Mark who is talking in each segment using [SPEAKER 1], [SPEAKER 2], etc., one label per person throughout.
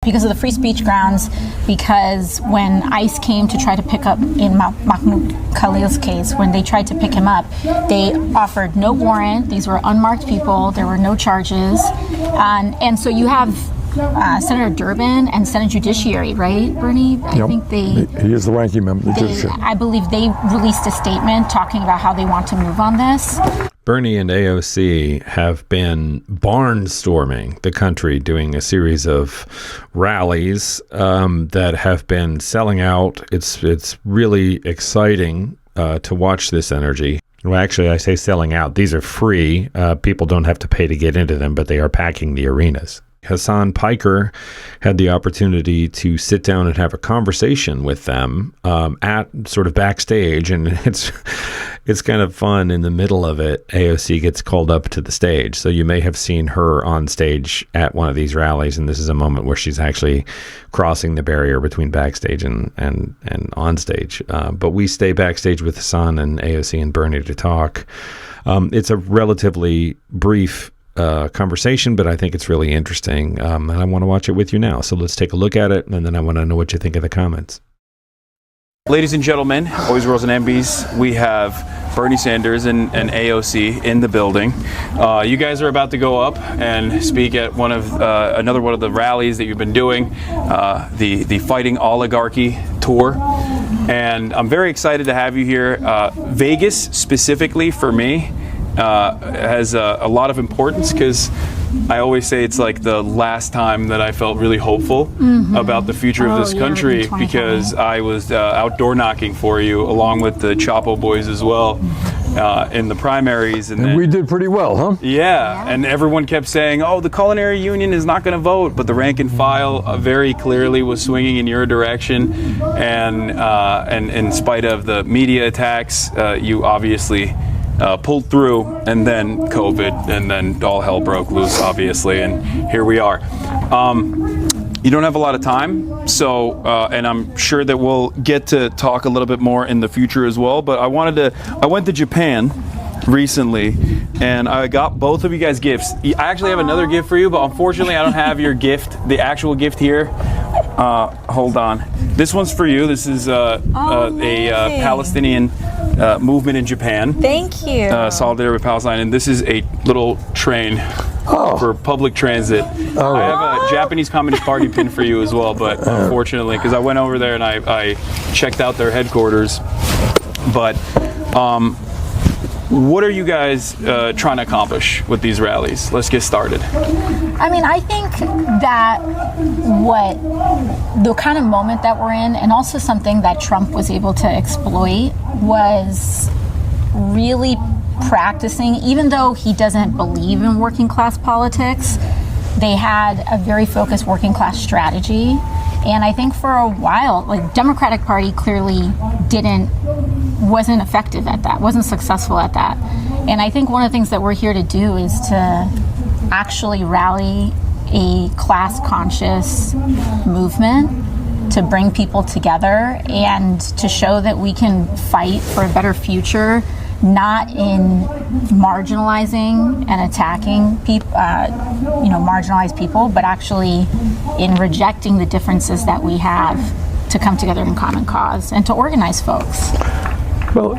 [SPEAKER 1] because of the free speech grounds, because when ICE came to try to pick up, in Mahmoud Khalil's case, when they tried to pick him up, they offered no warrant. These were unmarked people. There were no charges. And so you have Senator Durbin and Senate Judiciary, right, Bernie? I think he
[SPEAKER 2] is the ranking member of the Judiciary.
[SPEAKER 1] I believe they released a statement talking about how they want to move on this.
[SPEAKER 3] Bernie and AOC have been barnstorming the country, doing a series of rallies that have been selling out. It's really exciting to watch this energy. Well, actually, I say selling out. These are free. People don't have to pay to get into them, but they are packing the arenas. Hasan Piker had the opportunity to sit down and have a conversation with them at sort of backstage, and it's kind of fun. In the middle of it, AOC gets called up to the stage, so you may have seen her on stage at one of these rallies, and this is a moment where she's actually crossing the barrier between backstage and on stage. But we stay backstage with Hasan and AOC and Bernie to talk. It's a relatively brief conversation, but I think it's really interesting, and I want to watch it with you now. So let's take a look at it, and then I want to know what you think of the comments.
[SPEAKER 4] Ladies and gentlemen, boys, girls, and MBs, we have Bernie Sanders and AOC in the building. You guys are about to go up and speak at another one of the rallies that you've been doing, the Fighting Oligarchy tour. And I'm very excited to have you here. Vegas, specifically for me, has a lot of importance, because I always say it's like the last time that I felt really hopeful about the future of this country, because I was outdoor knocking for you along with the Chapo boys as well in the primaries.
[SPEAKER 2] And we did pretty well, huh?
[SPEAKER 4] Yeah, and everyone kept saying, oh, the Culinary Union is not going to vote, but the rank and file very clearly was swinging in your direction, and in spite of the media attacks, you obviously pulled through, and then COVID, and then all hell broke loose, obviously, and here we are. You don't have a lot of time, so and I'm sure that we'll get to talk a little bit more in the future as well, but I went to Japan recently, and I got both of you guys gifts. I actually have another gift for you, but unfortunately I don't have your gift, the actual gift here. Hold on. This one's for you. This is a Palestinian movement in Japan.
[SPEAKER 5] Thank you.
[SPEAKER 4] Solidarity with Palestine. And this is a little train for public transit. Oh. I have a Japanese Communist Party pin for you as well, but unfortunately, because I went over there and I checked out their headquarters. But what are you guys trying to accomplish with these rallies? Let's get started.
[SPEAKER 1] I mean, I think that the kind of moment that we're in, and also something that Trump was able to exploit, was really practicing, even though he doesn't believe in working class politics, they had a very focused working class strategy. And I think for a while, like, Democratic Party clearly wasn't effective at that, wasn't successful at that. And I think one of the things that we're here to do is to actually rally a class-conscious movement to bring people together and to show that we can fight for a better future, not in marginalizing and attacking people, marginalized people, but actually in rejecting the differences that we have to come together in common cause and to organize folks.
[SPEAKER 2] Well,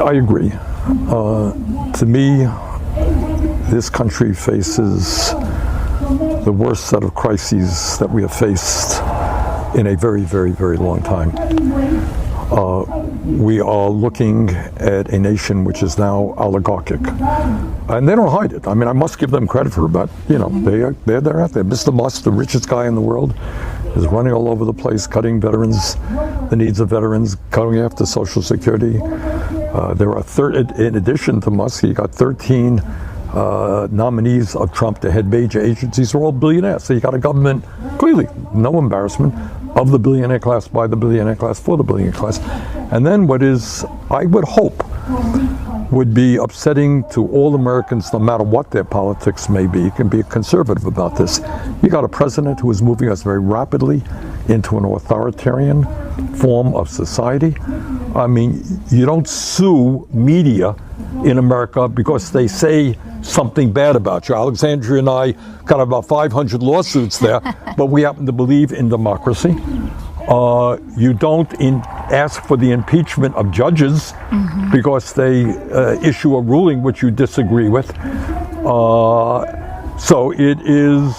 [SPEAKER 2] I agree. To me, this country faces the worst set of crises that we have faced in a very, very, very long time. We are looking at a nation which is now oligarchic, and they don't hide it. I mean, I must give them credit for that. You know, they're out there. Mr. Musk, the richest guy in the world, is running all over the place, cutting veterans, the needs of veterans, going after Social Security. There are in addition to Musk, he got 13 nominees of Trump to head major agencies. They're all billionaires. So you got a government, clearly, no embarrassment, of the billionaire class, by the billionaire class, for the billionaire class. And then what is, I would hope, would be upsetting to all Americans, no matter what their politics may be. You can be conservative about this. You got a president who is moving us very rapidly into an authoritarian form of society. I mean, you don't sue media in America because they say something bad about you. Alexandria and I got about 500 lawsuits there, but we happen to believe in democracy. You don't ask for the impeachment of judges because they issue a ruling which you disagree with. So it is,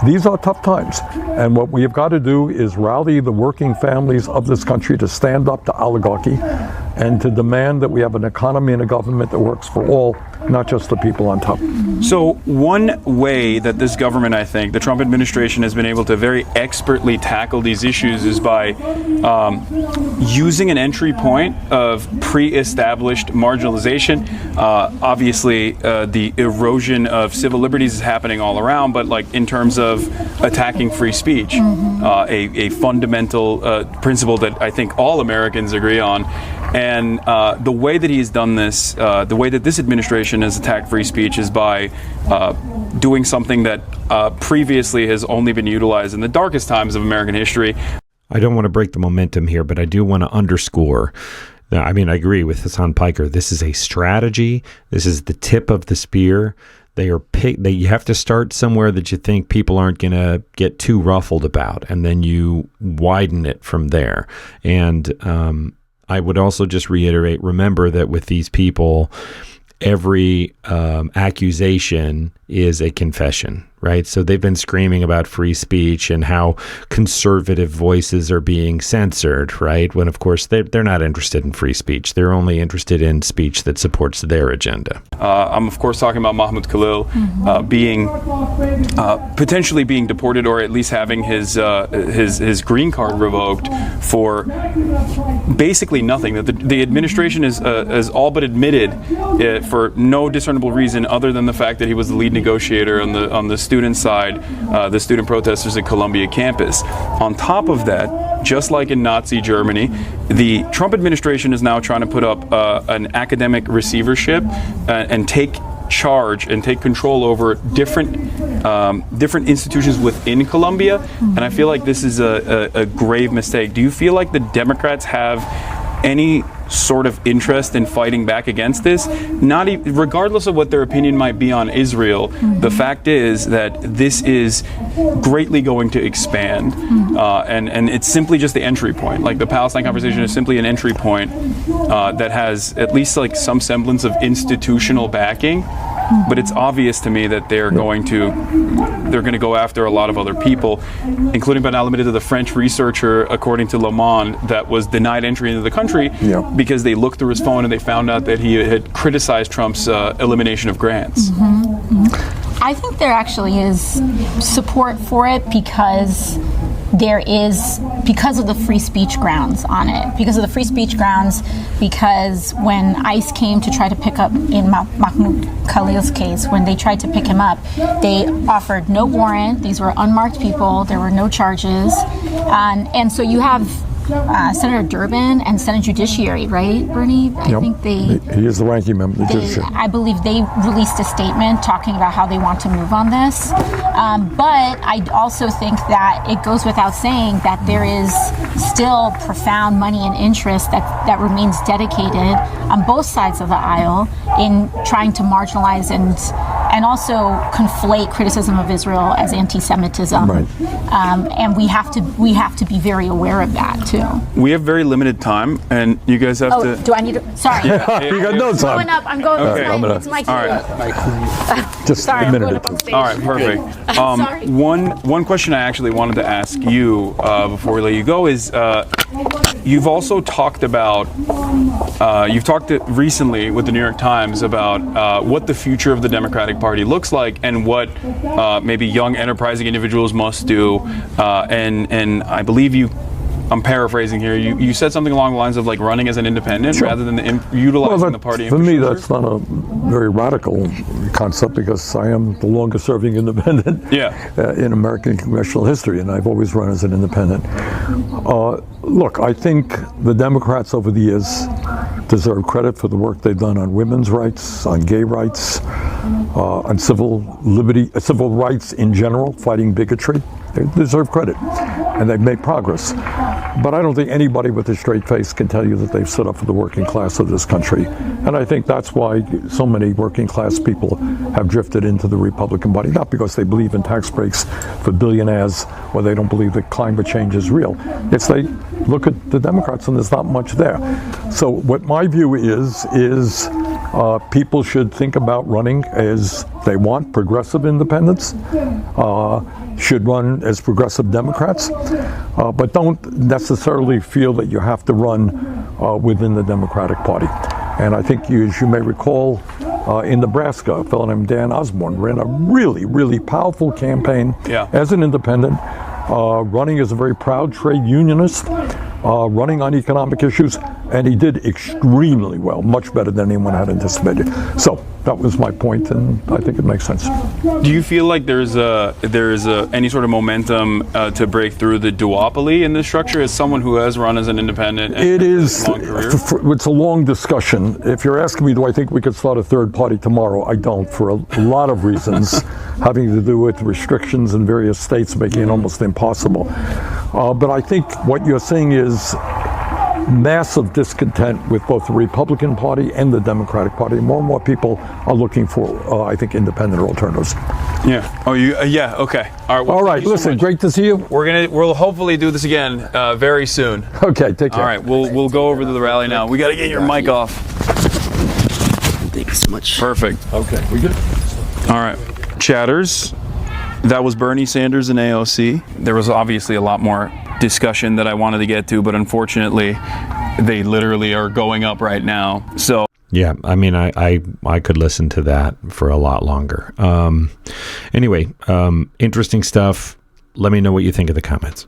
[SPEAKER 2] these are tough times. And what we have got to do is rally the working families of this country to stand up to oligarchy and to demand that we have an economy and a government that works for all, not just the people on top.
[SPEAKER 4] So one way that this government, I think, the Trump administration has been able to very expertly tackle these issues is by using an entry point of pre-established marginalization. Obviously, the erosion of civil liberties is happening all around, but like in terms of attacking free speech, a fundamental principle that I think all Americans agree on. And the way that he's done this, the way that this administration has attacked free speech is by doing something that previously has only been utilized in the darkest times of American history.
[SPEAKER 3] I don't want to break the momentum here, but I do want to underscore. I mean, I agree with Hasan Piker. This is a strategy. This is the tip of the spear. You have to start somewhere that you think people aren't going to get too ruffled about, and then you widen it from there. And I would also just reiterate, remember that with these people, every accusation is a confession, right? So they've been screaming about free speech and how conservative voices are being censored, right? When, of course, they're not interested in free speech. They're only interested in speech that supports their agenda.
[SPEAKER 4] I'm, of course, talking about Mahmoud Khalil being potentially being deported, or at least having his green card revoked for basically nothing. That the administration has all but admitted for no discernible reason other than the fact that he was the lead negotiator on the student side, the student protesters at Columbia campus. On top of that, just like in Nazi Germany, the Trump administration is now trying to put up an academic receivership and take charge and take control over different institutions within Columbia. And I feel like this is a grave mistake. Do you feel like the Democrats have any sort of interest in fighting back against this? Regardless of what their opinion might be on Israel, the fact is that this is greatly going to expand, and it's simply just the entry point. Like the Palestine conversation is simply an entry point that has at least like some semblance of institutional backing. But it's obvious to me that they're going to go after a lot of other people, including but not limited to the French researcher, according to Le Monde, that was denied entry into the country because they looked through his phone and they found out that he had criticized Trump's elimination of grants.
[SPEAKER 1] I think there actually is support for it because of the free speech grounds on it. Because of the free speech grounds, because when ICE came to try to pick up, in Mahmoud Khalil's case, when they tried to pick him up, they offered no warrant. These were unmarked people. There were no charges. And so you have Senator Durbin and Senate Judiciary, right, Bernie? I think he
[SPEAKER 2] is the ranking member of the Judiciary.
[SPEAKER 1] I believe they released a statement talking about how they want to move on this. But I also think that it goes without saying that there is still profound money and interest that remains dedicated on both sides of the aisle in trying to marginalize and also conflate criticism of Israel as anti-Semitism.
[SPEAKER 2] Right.
[SPEAKER 1] And we have to be very aware of that too.
[SPEAKER 4] We have very limited time, and you guys have to.
[SPEAKER 1] Do I need to? Sorry.
[SPEAKER 2] You got no time.
[SPEAKER 1] I'm going up.
[SPEAKER 4] Okay.
[SPEAKER 1] It's my cue.
[SPEAKER 4] All right.
[SPEAKER 2] Just
[SPEAKER 1] Sorry,
[SPEAKER 2] a minute
[SPEAKER 1] I'm
[SPEAKER 2] or
[SPEAKER 1] going up on
[SPEAKER 2] two.
[SPEAKER 1] stage.
[SPEAKER 4] All right, perfect.
[SPEAKER 1] Sorry.
[SPEAKER 4] One question I actually wanted to ask you before we let you go is you've also talked about recently with the New York Times about what the future of the Democratic Party looks like and what maybe young enterprising individuals must do, and I believe I'm paraphrasing here. You said something along the lines of like running as an independent rather than utilizing the party
[SPEAKER 2] for me,
[SPEAKER 4] infrastructure.
[SPEAKER 2] that's not a very radical concept because I am the longest serving independent in American congressional history, and I've always run as an independent. Look, I think the Democrats over the years deserve credit for the work they've done on women's rights, on gay rights, on civil rights in general, fighting bigotry. They deserve credit, and they've made progress. But I don't think anybody with a straight face can tell you that they've stood up for the working class of this country. And I think that's why so many working class people have drifted into the Republican Party, not because they believe in tax breaks for billionaires or they don't believe that climate change is real. It's they look at the Democrats and there's not much there. So what my view is people should think about running as they want, progressive independents, should run as progressive Democrats, but don't necessarily feel that you have to run within the Democratic Party. And I think, as you may recall, in Nebraska, a fellow named Dan Osborne ran a really, really powerful campaign as an independent, running as a very proud trade unionist, running on economic issues, and he did extremely well, much better than anyone had anticipated. So that was my point, and I think it makes sense.
[SPEAKER 4] Do you feel like there's any sort of momentum to break through the duopoly in this structure as someone who has run as an independent? And
[SPEAKER 2] it is.
[SPEAKER 4] Long career?
[SPEAKER 2] It's a long discussion. If you're asking me, do I think we could start a third party tomorrow? I don't, for a lot of reasons, having to do with restrictions in various states making it almost impossible. But I think what you're seeing is massive discontent with both the Republican Party and the Democratic Party. More and more people are looking for, I think, independent alternatives.
[SPEAKER 4] Yeah. Oh, you? Yeah. Okay. All right. Well,
[SPEAKER 2] all right. Listen, great to see you.
[SPEAKER 4] We'll hopefully do this again very soon.
[SPEAKER 2] Okay. Take care.
[SPEAKER 4] All right. We'll go over to the rally now. We got to get your mic off.
[SPEAKER 5] Thank you so much.
[SPEAKER 4] Perfect.
[SPEAKER 2] Okay. We good?
[SPEAKER 4] All right. Chatters. That was Bernie Sanders and AOC. There was obviously a lot more discussion that I wanted to get to, but unfortunately, they literally are going up right now. So
[SPEAKER 3] yeah, I mean, I could listen to that for a lot longer. Anyway, interesting stuff. Let me know what you think in the comments.